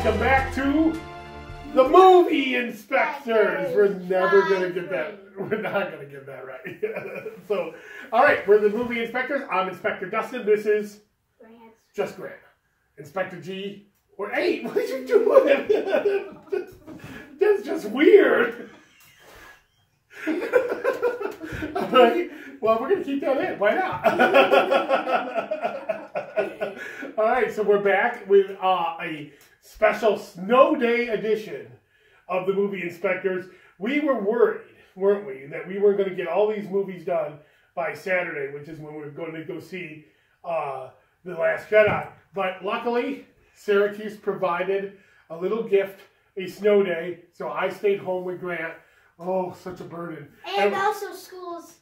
welcome back to the Movie Inspectors. We're never going to get that. We're not going to get that right. So, all right, we're the Movie Inspectors. I'm Inspector Dustin. This is Grant. Just Grant. Inspector G. Or hey, what are you doing? That's just weird. All right. Well, we're going to keep that in. Why not? All right, so we're back with a special snow day edition of the Movie Inspectors. We were worried, weren't we, that we weren't going to get all these movies done by Saturday, which is when we're going to go see The Last Jedi. But luckily, Syracuse provided a little gift, a snow day, so I stayed home with Grant. Oh, such a burden. And also school's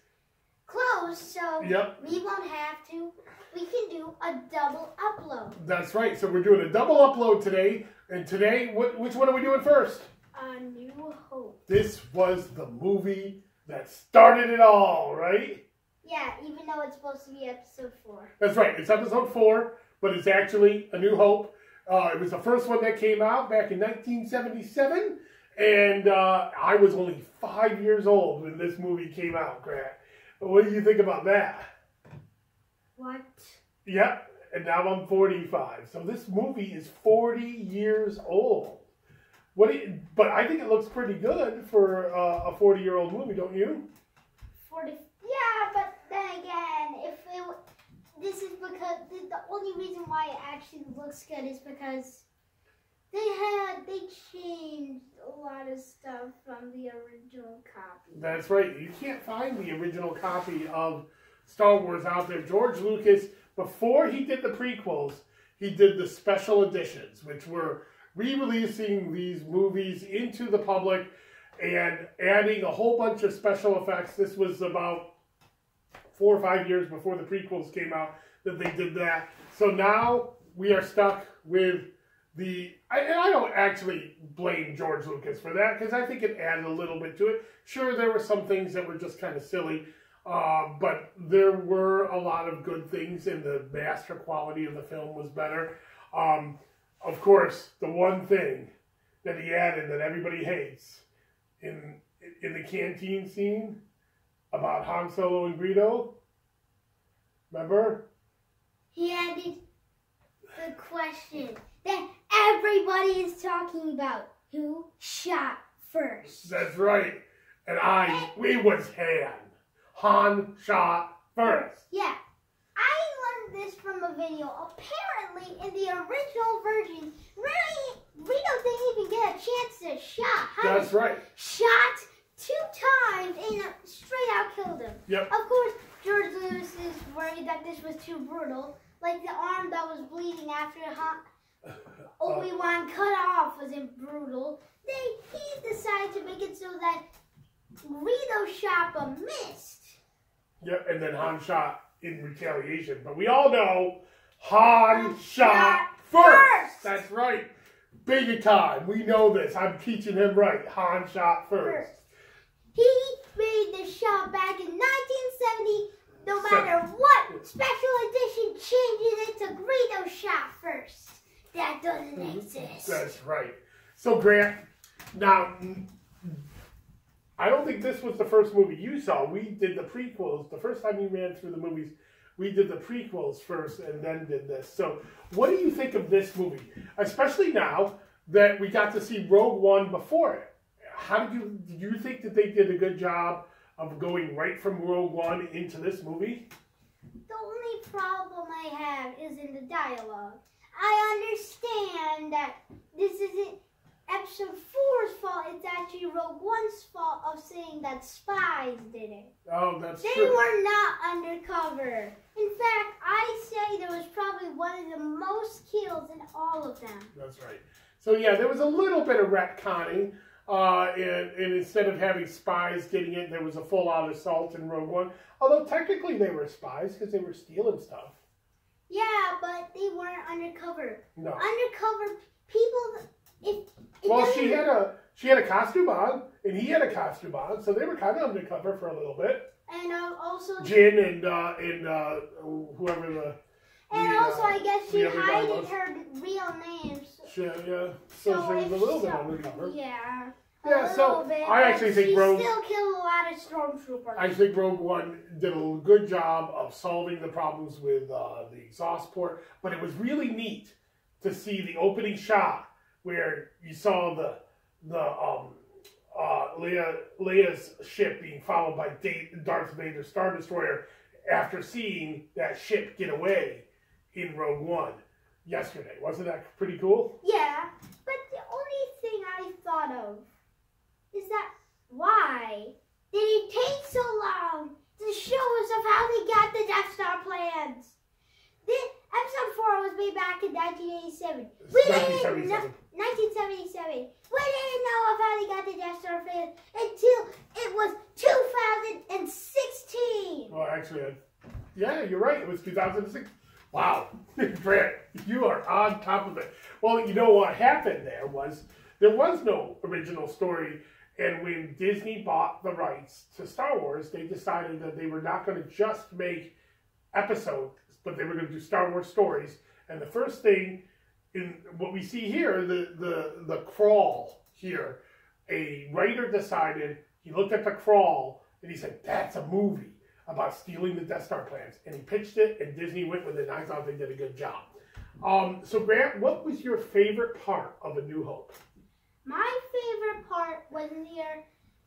closed, so yep. We won't have to. We can do a double upload. That's right. So we're doing a double upload today. And today, which one are we doing first? A New Hope. This was the movie that started it all, right? Yeah, even though it's supposed to be episode 4. That's right. It's episode 4, but it's actually A New Hope. It was the first one that came out back in 1977. And I was only 5 years old when this movie came out, Grant. What do you think about that? What? Yep, and now I'm 45. So this movie is 40 years old. But I think it looks pretty good for a 40-year-old movie, don't you? 40. Yeah, but then again, this is because the only reason why it actually looks good is because they changed a lot of stuff from the original copy. That's right. You can't find the original copy of Star Wars out there. George Lucas, before he did the prequels, he did the special editions, which were re-releasing these movies into the public and adding a whole bunch of special effects. This was about 4 or 5 years before the prequels came out that they did that. So now we are stuck with and I don't actually blame George Lucas for that, because I think it added a little bit to it. Sure, there were some things that were just kind of silly, but there were a lot of good things, and the master quality of the film was better. Of course, the one thing that he added that everybody hates in the canteen scene about Han Solo and Greedo, remember? He added the question that everybody is talking about. Who shot first? That's right. And it was Han. Han shot first. Yeah. I learned this from a video. Apparently, in the original version, really, Rito didn't even get a chance to shot. That's right. Shot 2 times and straight out killed him. Yep. Of course, George Lucas is worried that this was too brutal. Like the arm that was bleeding after Obi-Wan cut off wasn't brutal. He decided to make it so that Greedo shot but missed. Yep, and then Han shot in retaliation. But we all know Han shot first. That's right. Big time. We know this. I'm teaching him right. Han shot first. He made the shot back in 1970. No matter what special edition changes it to Greedo shot first. That doesn't exist. That's right. So, Grant, now, I don't think this was the first movie you saw. We did the prequels. The first time we ran through the movies, we did the prequels first and then did this. So, what do you think of this movie? Especially now that we got to see Rogue One before it. Did you think that they did a good job of going right from Rogue One into this movie? The only problem I have is in the dialogue. I understand that this isn't episode 4's fault, it's actually Rogue One's fault of saying that spies did it. Oh, that's true. They were not undercover. In fact, I say there was probably one of the most kills in all of them. That's right. So yeah, there was a little bit of retconning. And instead of having spies getting it, there was a full-out assault in Rogue One. Although technically they were spies because they were stealing stuff. Yeah, but they weren't undercover. No. Undercover people. She had a costume on, and he had a costume on, so they were kind of undercover for a little bit. And also Jin and whoever the. And also, I guess she hided her real name. much. Yeah. So she was a little bit undercover. Yeah. Yeah, so bit, I actually think Rogue... She still killed a lot of stormtroopers. I think Rogue One did a good job of solving the problems with the exhaust port, but it was really neat to see the opening shot where you saw Leia's ship being followed by Darth Vader's Star Destroyer after seeing that ship get away in Rogue One yesterday. Wasn't that pretty cool? Yeah, but the only thing I thought of is that why did it take so long to show us of how they got the Death Star plans? Episode 4 was made back in 1987. 1977. We didn't know of how they got the Death Star plans until it was 2016. Well, actually, yeah, you're right. It was 2006. Wow. Grant, you are on top of it. Well, you know what happened there was no original story. And when Disney bought the rights to Star Wars, they decided that they were not going to just make episodes, but they were going to do Star Wars stories. And the first thing in what we see here, the crawl here, a writer decided, he looked at the crawl, and he said, that's a movie about stealing the Death Star plans. And he pitched it, and Disney went with it, and I thought they did a good job. So Grant, what was your favorite part of A New Hope? My favorite part was near,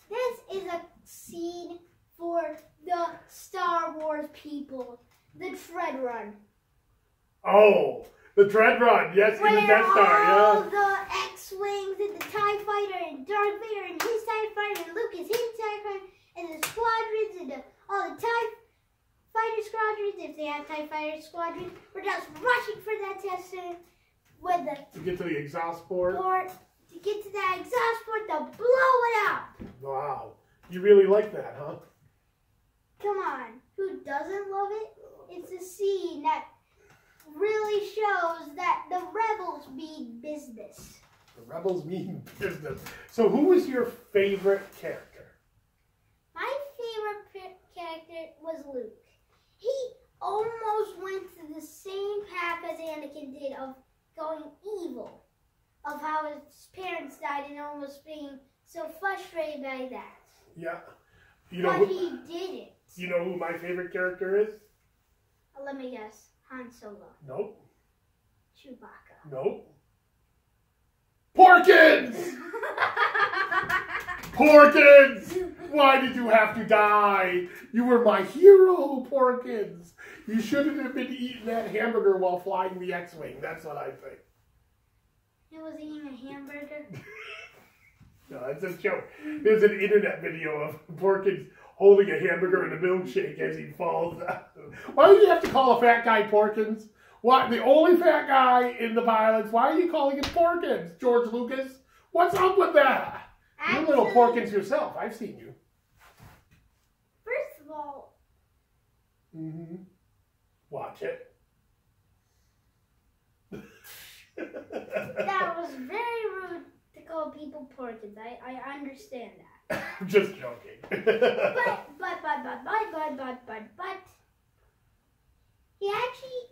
this is a scene for the Star Wars people, the Tread Run. Oh, the Tread Run, yes, in the Death Star, yeah. All the X-Wings and the TIE Fighter and Darth Vader and his TIE Fighter and Luke is his TIE Fighter and the squadrons and all the TIE Fighter squadrons, if they have TIE Fighter squadrons, were just rushing for that Death Star with the... To get to the exhaust port? To get to that exhaust port to blow it up. Wow. You really like that, huh? Come on. Who doesn't love it? It's a scene that really shows that the rebels mean business. The rebels mean business. So who was your favorite character? My favorite character was Luke. He almost went to the same path as Anakin did of going evil. Of how his parents died and almost being so frustrated by that. Yeah. But he didn't. You know who my favorite character is? Let me guess. Han Solo. Nope. Chewbacca. Nope. Porkins! Porkins! Why did you have to die? You were my hero, Porkins. You shouldn't have been eating that hamburger while flying the X-Wing. That's what I think. He was eating a hamburger? No, it's a joke. There's an internet video of Porkins holding a hamburger and a milkshake as he falls down. Why do you have to call a fat guy Porkins? What? The only fat guy in the pilots? Why are you calling him Porkins, George Lucas? What's up with that? You're a little Porkins yourself. I've seen you. First of all... Watch it. That was very rude to call people Porkins. I understand that. Just joking.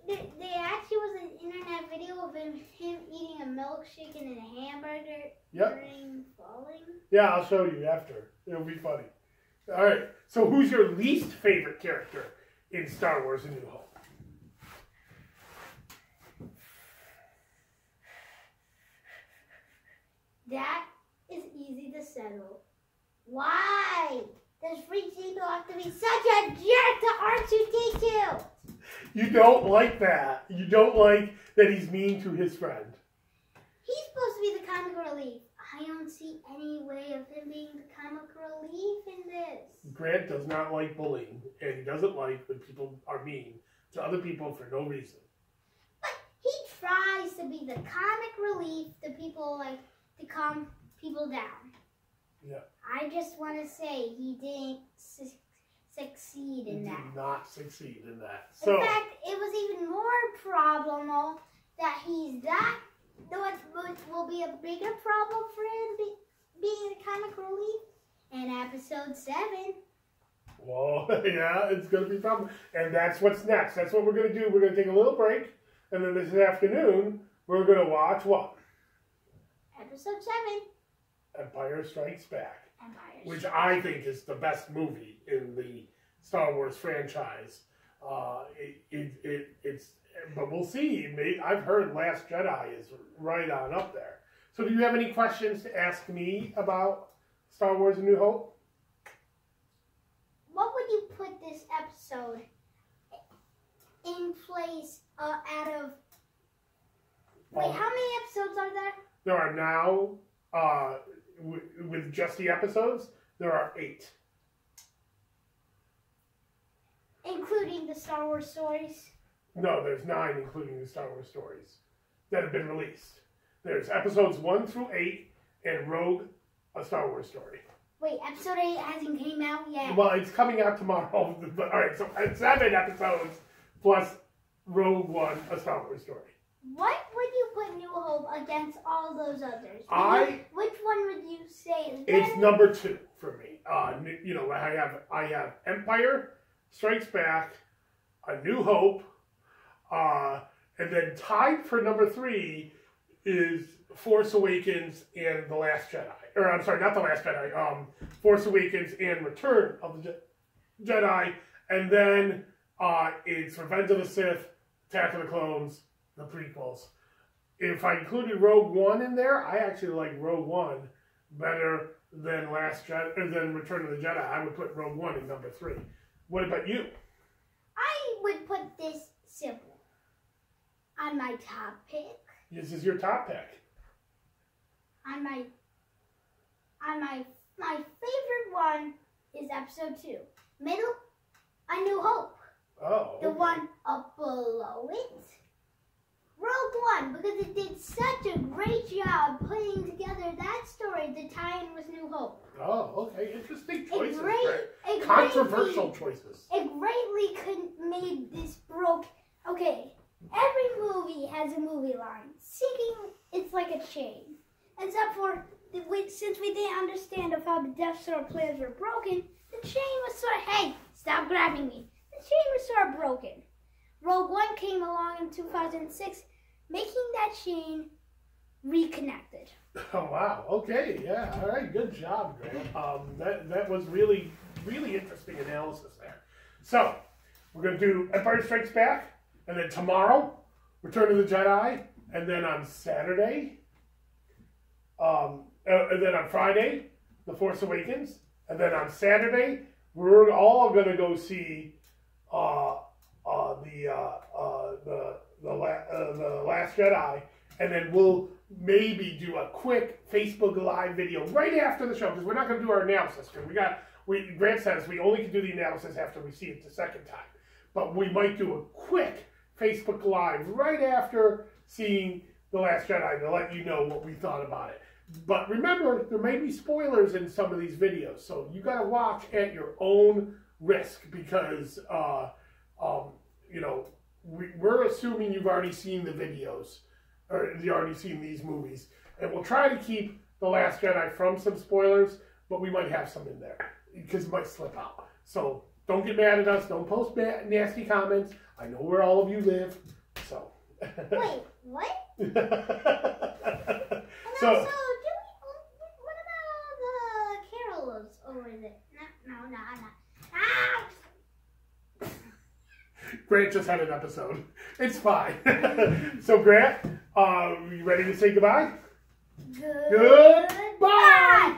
but there actually was an internet video of him eating a milkshake and a hamburger during falling. Yeah, I'll show you after. It'll be funny. All right. So who's your least favorite character in Star Wars A New Hope? That is easy to settle. Why does Freaky have to be such a jerk to R2-D2? You don't like that. You don't like that he's mean to his friend. He's supposed to be the comic relief. I don't see any way of him being the comic relief in this. Grant does not like bullying, and he doesn't like when people are mean to other people for no reason. But he tries to be the comic relief to people, like, to calm people down. Yeah. I just want to say he didn't succeed in that. He did not succeed in that. In fact, it was even more problemal that he's that. What will be a bigger problem for him being a comic relief in episode 7. Well, yeah, it's going to be a problem. And that's what's next. That's what we're going to do. We're going to take a little break. And then this afternoon, we're going to watch what? Episode 7. Empire Strikes Back. Empire Which Strikes I think is the best movie in the Star Wars franchise. But we'll see. I've heard Last Jedi is right on up there. So do you have any questions to ask me about Star Wars: A New Hope? What would you put this episode in place out of... Wait, how many episodes are there? There are now, with just the episodes, there are 8. Including the Star Wars stories? No, there's 9, including the Star Wars stories that have been released. There's episodes 1 through 8 and Rogue, a Star Wars story. Wait, episode 8 hasn't came out yet? Well, it's coming out tomorrow. But, all right, so 7 episodes plus Rogue One, a Star Wars story. What would you put New Hope against all those others? Which one would you say is better? It's number 2 for me. You know, I have Empire Strikes Back, A New Hope, and then tied for number 3 is Force Awakens and The Last Jedi. Or I'm sorry, not The Last Jedi. Force Awakens and Return of the Jedi, and then it's Revenge of the Sith, Attack of the Clones, the prequels. If I included Rogue One in there, I actually like Rogue One better than than Return of the Jedi. I would put Rogue One in number 3. What about you? I would put this simple. On my top pick. This is your top pick. On my favorite one is episode 2. Middle, A New Hope. Oh. The one up below it, Rogue One, because it did such a great job putting together that story to tie in with New Hope. Oh, okay. Interesting choices. It Controversial choices. It greatly made this broke. Okay, every movie has a movie line. Singing, it's like a chain. Except for, since we didn't understand of how the Death Star plans were broken, the chain was sort of, hey, stop grabbing me. The chain was sort of broken. Rogue One came along in 2006, making that chain reconnected. Oh, wow. Okay. Yeah. All right. Good job, Grant. That was really, really interesting analysis there. So, we're going to do Empire Strikes Back, and then tomorrow, Return of the Jedi, and then on Saturday, and then on Friday, The Force Awakens, and then on Saturday, we're all going to go see the Last Jedi, and then we'll maybe do a quick Facebook Live video right after the show, because we're not going to do our analysis, because Grant says we only can do the analysis after we see it the second time. But we might do a quick Facebook Live right after seeing The Last Jedi to let you know what we thought about it. But remember, there may be spoilers in some of these videos, so you got to watch at your own risk, because you know, we're assuming you've already seen the videos, or you've already seen these movies, and we'll try to keep The Last Jedi from some spoilers, but we might have some in there because it might slip out. So don't get mad at us. Don't post nasty comments. I know where all of you live. So. Wait, what? And So. Also, what about the carols over there? No. Ah! Grant just had an episode. It's fine. So, Grant, you ready to say goodbye? Goodbye!